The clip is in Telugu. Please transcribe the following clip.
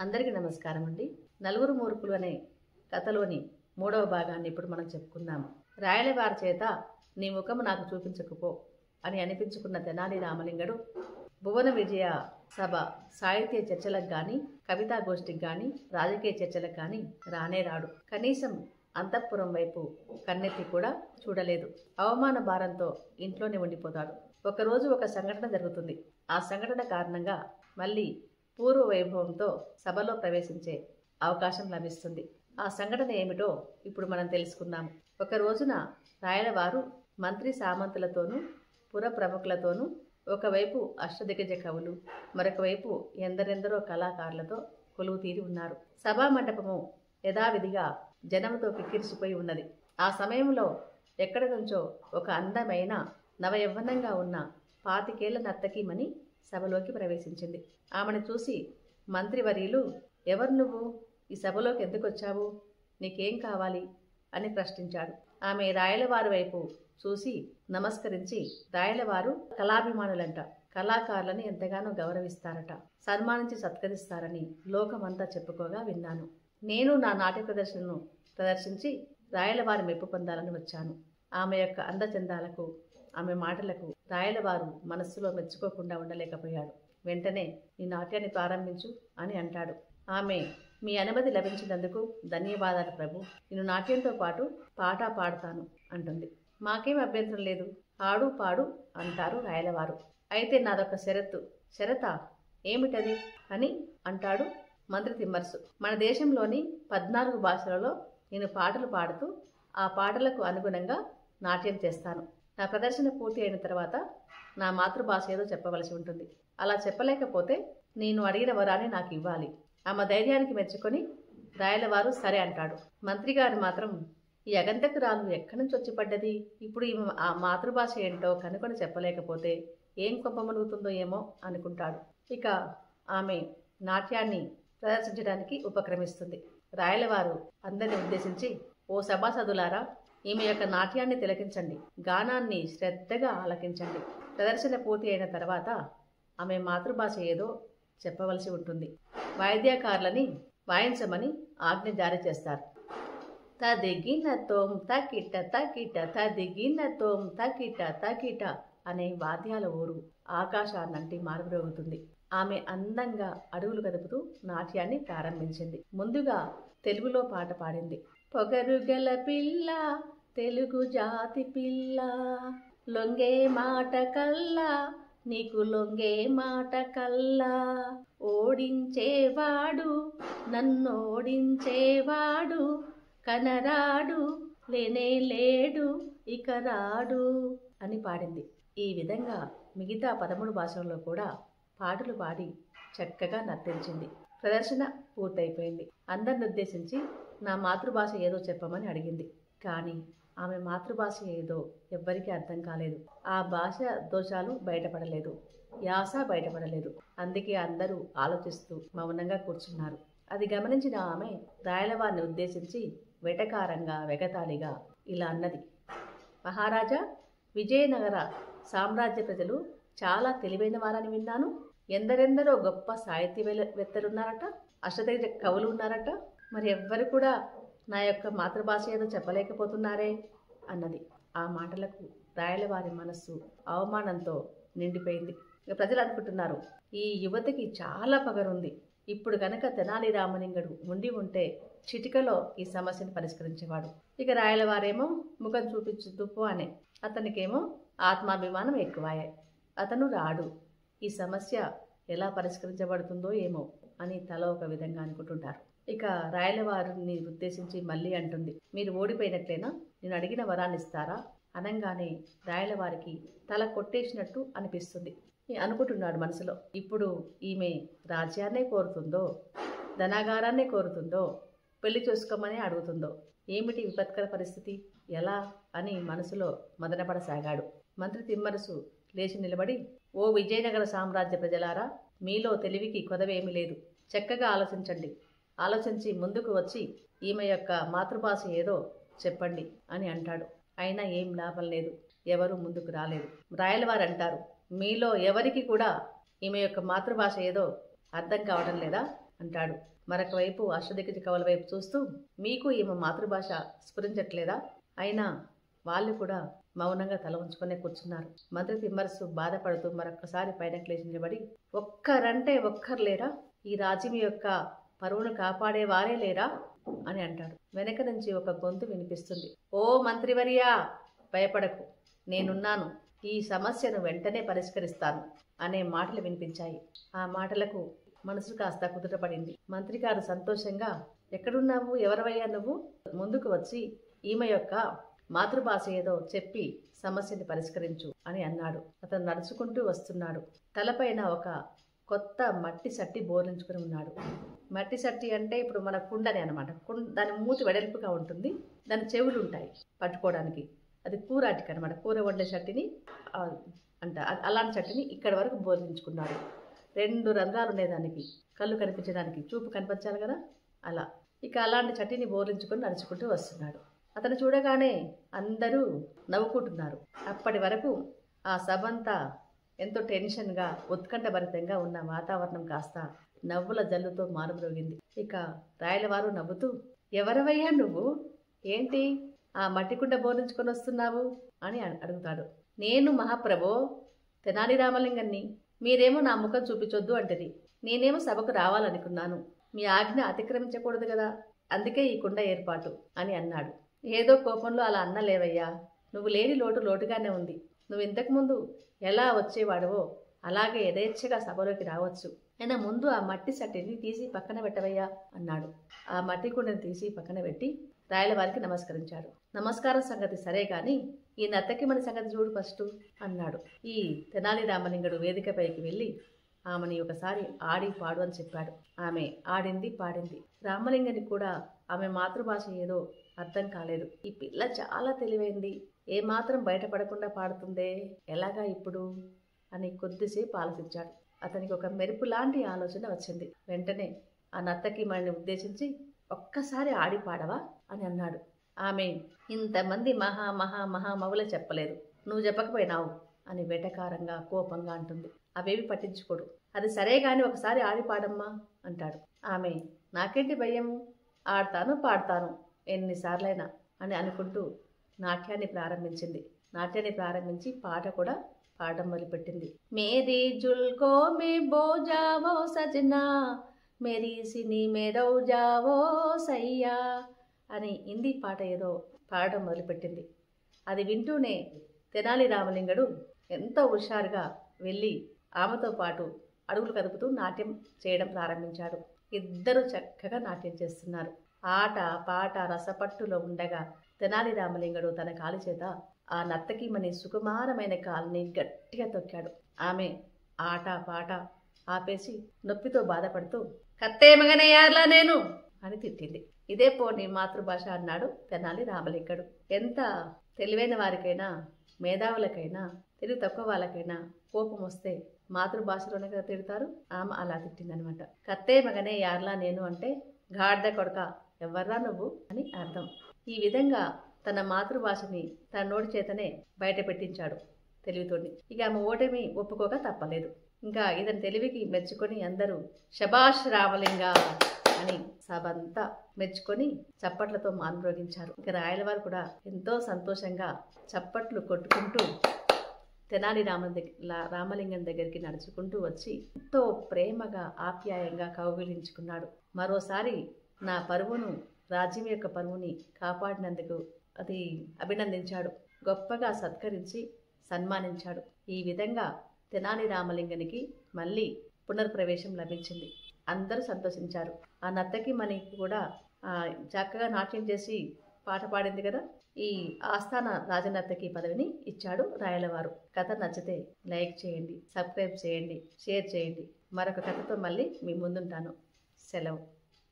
అందరికీ నమస్కారం అండి. నలుగురు మూర్ఖులు అనే కథలోని 3వ భాగాన్ని ఇప్పుడు మనం చెప్పుకుందాము. రాయలవారి చేత నీ ముఖము నాకు చూపించకపో అని అనిపించుకున్న తెనాలి రామలింగడు భువన విజయ సభ సాహిత్య చర్చలకు గాని, కవితా గోష్ఠికి గాని, రాజకీయ చర్చలకు గాని రానే రాడు. కనీసం అంతఃపురం వైపు కన్నెత్తి కూడా చూడలేదు. అవమాన భారంతో ఇంట్లోనే ఉండిపోతాడు. ఒకరోజు ఒక సంఘటన జరుగుతుంది. ఆ సంఘటన కారణంగా మళ్ళీ పూర్వ వైభవంతో సభలో ప్రవేశించే అవకాశం లభిస్తుంది. ఆ సంఘటన ఏమిటో ఇప్పుడు మనం తెలుసుకుందాము. ఒక రోజున రాయలవారు మంత్రి సామంతులతోనూ పుర ప్రముఖులతోనూ ఒకవైపు అష్టదిగ్గజ కవులు, మరొక వైపు ఎందరెందరో కళాకారులతో కొలువు తీరి ఉన్నారు. సభా మండపము యథావిధిగా జనంతో కిక్కిరిసిపోయి ఉన్నది. ఆ సమయంలో ఎక్కడి నుంచో ఒక అందమైన నవయవ్వనంగా ఉన్న 25 ఏళ్ల నర్తకీమణి సభలోకి ప్రవేశించింది. ఆమెను చూసి మంత్రివర్యులు, ఎవరు నువ్వు? ఈ సభలోకి ఎందుకు వచ్చావు? నీకేం కావాలి అని ప్రశ్నించాడు. ఆమె రాయలవారి వైపు చూసి నమస్కరించి, రాయలవారు కళాభిమానులంట, కళాకారులని ఎంతగానో గౌరవిస్తారట, సన్మానించి సత్కరిస్తారని లోకమంతా చెప్పుకోగా విన్నాను. నేను నా నాట్య ప్రదర్శనను ప్రదర్శించి రాయలవారి మెప్పు పొందాలని వచ్చాను. ఆమె యొక్క అందచందాలకు, ఆమె మాటలకు రాయలవారు మనస్సులో మెచ్చుకోకుండా ఉండలేకపోయాడు. వెంటనే నీ నాట్యాన్ని ప్రారంభించు అని అంటాడు. ఆమె, మీ అనుమతి లభించినందుకు ధన్యవాదాలు ప్రభు, నేను నాట్యంతో పాటు పాట పాడుతాను అంటుంది. మాకేం అభ్యంతరం లేదు, ఆడు పాడు అంటారు రాయలవారు. అయితే నాదొక షరతు. షరతా? ఏమిటది అని అంటాడు మంత్రి తిమ్మర్సు. మన దేశంలోని 14 భాషలలో నేను పాటలు పాడుతూ ఆ పాటలకు అనుగుణంగా నాట్యం చేస్తాను. నా ప్రదర్శన పూర్తి అయిన తర్వాత నా మాతృభాష ఏదో చెప్పవలసి ఉంటుంది. అలా చెప్పలేకపోతే నేను అడిగిన వరాన్ని నాకు ఇవ్వాలి. ఆమె ధైర్యానికి మెచ్చుకొని రాయలవారు సరే అంటాడు. మంత్రి గారు మాత్రం, ఈ అగంతకురాలు ఎక్కడి నుంచి వచ్చి పడ్డది? ఇప్పుడు ఆ మాతృభాష ఏంటో కనుకొని చెప్పలేకపోతే ఏం కొంపమలుగుతుందో ఏమో అనుకుంటాడు. ఇక ఆమె నాట్యాన్ని ప్రదర్శించడానికి ఉపక్రమిస్తుంది. రాయలవారు అందరిని ఉద్దేశించి, ఓ సభాసదులారా, ఈమె యొక్క నాట్యాన్ని తిలకించండి, గానాన్ని శ్రద్ధగా ఆలకించండి. ప్రదర్శన పూర్తి అయిన తర్వాత ఆమె మాతృభాష ఏదో చెప్పవలసి ఉంటుంది. వాయిద్యకారులని వాయించమని ఆజ్ఞ జారీ చేస్తారు. తదిగిన తోం తకిట తకిట తదిగిన తోం తకిట తకిట అనే వాద్యాల ఊరు ఆకాశాన్నంటి మారుమ్రోగుతుంది. ఆమె అందంగా అడుగులు కదుపుతూ నాట్యాన్ని ప్రారంభించింది. ముందుగా తెలుగులో పాట పాడింది. పొగరుగల పిల్ల, తెలుగు జాతి పిల్ల, లొంగే మాట కల్లా, నీకు లొంగే మాట కల్లా, ఓడించేవాడు నన్నోడించేవాడు, కనరాడు లేనే లేడు ఇక రాడు అని పాడింది. ఈ విధంగా మిగతా 13 భాషల్లో కూడా పాటలు పాడి చక్కగా నర్తించింది. ప్రదర్శన పూర్తయిపోయింది. అందరిని ఉద్దేశించి నా మాతృభాష ఏదో చెప్పమని అడిగింది. కానీ ఆమె మాతృభాష ఏదో ఎవ్వరికీ అర్థం కాలేదు. ఆ భాష దోషాలు బయటపడలేదు, యాస బయటపడలేదు. అందుకే అందరూ ఆలోచిస్తూ మౌనంగా కూర్చున్నారు. అది గమనించిన ఆమె రాయలవారిని ఉద్దేశించి వెటకారంగా వెగతాళిగా ఇలా అన్నది. మహారాజా, విజయనగర సామ్రాజ్య ప్రజలు చాలా తెలివైన వారని విన్నాను. ఎందరెందరో గొప్ప సాహిత్యవేత్తలున్నారట, అష్టదిగ్గజ కవులు ఉన్నారట. మరి ఎవ్వరు కూడా నా యొక్క మాతృభాష ఏదో చెప్పలేకపోతున్నారే అన్నది. ఆ మాటలకు రాయలవారి మనస్సు అవమానంతో నిండిపోయింది. ప్రజలు అనుకుంటున్నారు, ఈ యువతికి చాలా పగరుంది. ఇప్పుడు గనక తెనాలి రామలింగడు ఉండి ఉంటే చిటికలో ఈ సమస్యను పరిష్కరించేవాడు. ఇక రాయలవారేమో ముఖం చూపించుతూ పో అనే, అతనికేమో ఆత్మాభిమానం ఎక్కువాయే. అతను రాడు, ఈ సమస్య ఎలా పరిష్కరించబడుతుందో ఏమో అని తల ఒక విధంగా అనుకుంటుంటారు. ఇక రాయలవారిని ఉద్దేశించి మళ్ళీ అంటుంది, మీరు ఓడిపోయినట్లేనా? నేను అడిగిన వరాన్ని ఇస్తారా? అనంగానే రాయలవారికి తల కొట్టేసినట్టు అనిపిస్తుంది. అనుకుంటున్నాడు మనసులో, ఇప్పుడు ఈమె రాజ్యాన్నే కోరుతుందో, ధనాగారాన్నే కోరుతుందో, పెళ్లి చేసుకోమని అడుగుతుందో, ఏమిటి విపత్కర పరిస్థితి, ఎలా అని మనసులో మదనపడసాగాడు. మంత్రి తిమ్మరసు లేచి నిలబడి, ఓ విజయనగర సామ్రాజ్య ప్రజలారా, మీలో తెలివికి కొదవేమీ లేదు. చక్కగా ఆలోచించండి. ఆలోచించి ముందుకు వచ్చి ఈమె యొక్క మాతృభాష ఏదో చెప్పండి అని అంటాడు. అయినా ఏం లాభం లేదు, ఎవరు ముందుకు రాలేదు. రాయలవారు అంటారు, మీలో ఎవరికి కూడా ఈమె యొక్క మాతృభాష ఏదో అర్థం కావడం లేదా? అంటాడు. మరొక వైపు అష్టదిగ్గజ కవుల వైపు చూస్తూ, మీకు ఈమె మాతృభాష స్ఫురించట్లేదా? అయినా వాళ్ళు కూడా మౌనంగా తల ఉంచుకునే కూర్చున్నారు. మంత్రి తిమ్మరసు బాధపడుతూ మరొక్కసారి పైన లేచి నిలబడి, ఒక్కరంటే ఒక్కరు లేరా? ఈ రాజ్యం యొక్క పరువును కాపాడే వారే లేరా అని అంటాడు. వెనక నుంచి ఒక గొంతు వినిపిస్తుంది. ఓ మంత్రివర్యా, భయపడకు, నేనున్నాను, ఈ సమస్యను వెంటనే పరిష్కరిస్తాను అనే మాటలు వినిపించాయి. ఆ మాటలకు మనసు కాస్త కుదుటపడింది. మంత్రి గారు సంతోషంగా, ఎక్కడున్నావు, ఎవరవయ్యా నువ్వు? ముందుకు వచ్చి ఈమె యొక్క మాతృభాష ఏదో చెప్పి సమస్యని పరిష్కరించు అని అన్నాడు. అతను నడుచుకుంటూ వస్తున్నాడు. తలపైన ఒక కొత్త మట్టి సట్టి బోర్లించుకుని ఉన్నాడు. మట్టి సట్టి అంటే ఇప్పుడు మన కుండనే అనమాట. దాని మూతి వెడల్పుగా ఉంటుంది, దాని చెవులు ఉంటాయి పట్టుకోవడానికి. అది కూరాటికి అనమాట, కూర వండే చట్టిని అంట. అలాంటి చట్టిని ఇక్కడి వరకు బోర్లించుకున్నాడు. 2 రంధ్రాలు ఉండేదానికి, కళ్ళు కనిపించడానికి, చూపు కనిపించాలి కదా, అలా. ఇక అలాంటి చట్టిని బోర్లించుకొని నడుచుకుంటూ వస్తున్నాడు. అతను చూడగానే అందరూ నవ్వుకుంటున్నారు. అప్పటి వరకు ఆ సభంతా ఎంతో టెన్షన్గా, ఉత్కంఠభరితంగా ఉన్న వాతావరణం కాస్త నవ్వుల జల్లుతో మారుమ్రోగింది. ఇక రాయలవారు నవ్వుతూ, ఎవరవయ్యా నువ్వు? ఏంటి ఆ మట్టికుండ బోర్లించుకొని వస్తున్నావు అని అడుగుతాడు. నేను మహాప్రభో, తెనాలి రామలింగాన్ని. మీరేమో నా ముఖం చూపించొద్దు అంటది. నేనేమో సభకు రావాలనుకున్నాను. మీ ఆజ్ఞ అతిక్రమించకూడదు కదా, అందుకే ఈ కుండ ఏర్పాటు అని అన్నాడు. ఏదో కోపంలో అలా అన్నలేవయ్యా, నువ్వు లేని లోటు లోటుగానే ఉంది. నువ్వు ఇంతకుముందు ఎలా వచ్చేవాడవో అలాగే యథేచ్ఛగా సభలోకి రావచ్చు. అయినా ముందు ఆ మట్టి సట్టిని తీసి పక్కన పెట్టవయ్యా అన్నాడు. ఆ మట్టి కుండని తీసి పక్కన పెట్టి రాయలవారికి నమస్కరించాడు. నమస్కారం సంగతి సరే గాని ఈ నర్తకి మన సంగతి చూడు ఫస్ట్ అన్నాడు. ఈ తెనాలి రామలింగుడు వేదికపైకి వెళ్ళి ఆమెని ఒకసారి ఆడి పాడు అని చెప్పాడు. ఆమె ఆడింది, పాడింది. రామలింగని కూడా ఆమె మాతృభాష ఏదో అర్థం కాలేదు. ఈ పిల్ల చాలా తెలివైంది, ఏమాత్రం బయటపడకుండా పాడుతుందే, ఎలాగా ఇప్పుడు అని కొద్దిసేపు ఆలోచించాడు. అతనికి ఒక మెరుపు లాంటి ఆలోచన వచ్చింది. వెంటనే ఆ నర్తకి మనని ఉద్దేశించి, ఒక్కసారి ఆడి పాడవా అని అన్నాడు. ఆమె, ఇంతమంది మహా మహా మహామవులే చెప్పలేదు, నువ్వు చెప్పకపోయినావు అని వెటకారంగా కోపంగా అంటుంది. అవేవి పట్టించుకోడు. అది సరే గాని ఒకసారి ఆడి పాడమ్మా అంటాడు. ఆమె, నాకేంటి భయము, ఆడతాను పాడతాను ఎన్నిసార్లైనా అని అనుకుంటూ నాట్యాన్ని ప్రారంభించింది. నాట్యాన్ని ప్రారంభించి పాట కూడా పాడడం మొదలుపెట్టింది. మేరీ జుల్కో మే బో జావో సజనా, మేరీ సిని మేరౌ జావో సయ్యా అని హిందీ పాట ఏదో పాడడం మొదలుపెట్టింది. అది వింటూనే తెనాలి రామలింగుడు ఎంతో హుషారుగా వెళ్ళి ఆమెతో పాటు అడుగులు కదుపుతూ నాట్యం చేయడం ప్రారంభించాడు. ఇద్దరు చక్కగా నాట్యం చేస్తున్నారు. ఆట పాట రసపట్టులో ఉండగా తెనాలి రామలింగుడు తన కాలి చేత ఆ నర్తకిమణి సుకుమారమైన కాలుని గట్టిగా తొక్కాడు. ఆమె ఆట పాట ఆపేసి నొప్పితో బాధపడుతూ, కత్తే మగనయ్యార్లా నేను అని తిట్టింది. ఇదే పోనీ మాతృభాష అన్నాడు తెనాలి రామలింగుడు. ఎంత తెలివైన వారికైనా, మేధావులకైనా, తెలివి తక్కువ వాళ్ళకైనా కోపం వస్తే మాతృభాషలోనే కదా తిడతారు. ఆమె అలా తిట్టిందనమాట. కత్తే మగనే యార్లా నేను అంటే గాడిద కొడక, ఎవర్రా నువ్వు అని అర్థం. ఈ విధంగా తన మాతృభాషని తన నోటి చేతనే బయట పెట్టించాడు తెలివితోని. ఇక ఆమె ఓటమి ఒప్పుకోక తప్పలేదు. ఇంకా ఇతని తెలివికి మెచ్చుకొని అందరూ శబాష్ రామలింగా అని సభంతా మెచ్చుకొని చప్పట్లతో మాన్మ్రోగించారు. ఇక రాయలవారు కూడా ఎంతో సంతోషంగా చప్పట్లు కొట్టుకుంటూ తెనాలి రామలింగం దగ్గరికి నడుచుకుంటూ వచ్చి ఎంతో ప్రేమగా ఆప్యాయంగా కౌగిలించుకున్నాడు. మరోసారి నా పరువును, రాజ్యం యొక్క పరువుని కాపాడినందుకు అది అభినందించాడు. గొప్పగా సత్కరించి సన్మానించాడు. ఈ విధంగా తెనాలి రామలింగనికి మళ్ళీ పునర్ప్రవేశం లభించింది. అందరూ సంతోషించారు. ఆ నర్తకి మనకి కూడా చక్కగా నాట్యం చేసి పాట పాడింది కదా, ఈ ఆస్థాన రాజనర్తకి పదవిని ఇచ్చాడు రాయలవారు. కథ నచ్చితే లైక్ చేయండి, సబ్స్క్రైబ్ చేయండి, షేర్ చేయండి. మరొక కథతో మళ్ళీ మీ ముందుంటాను. సెలవు.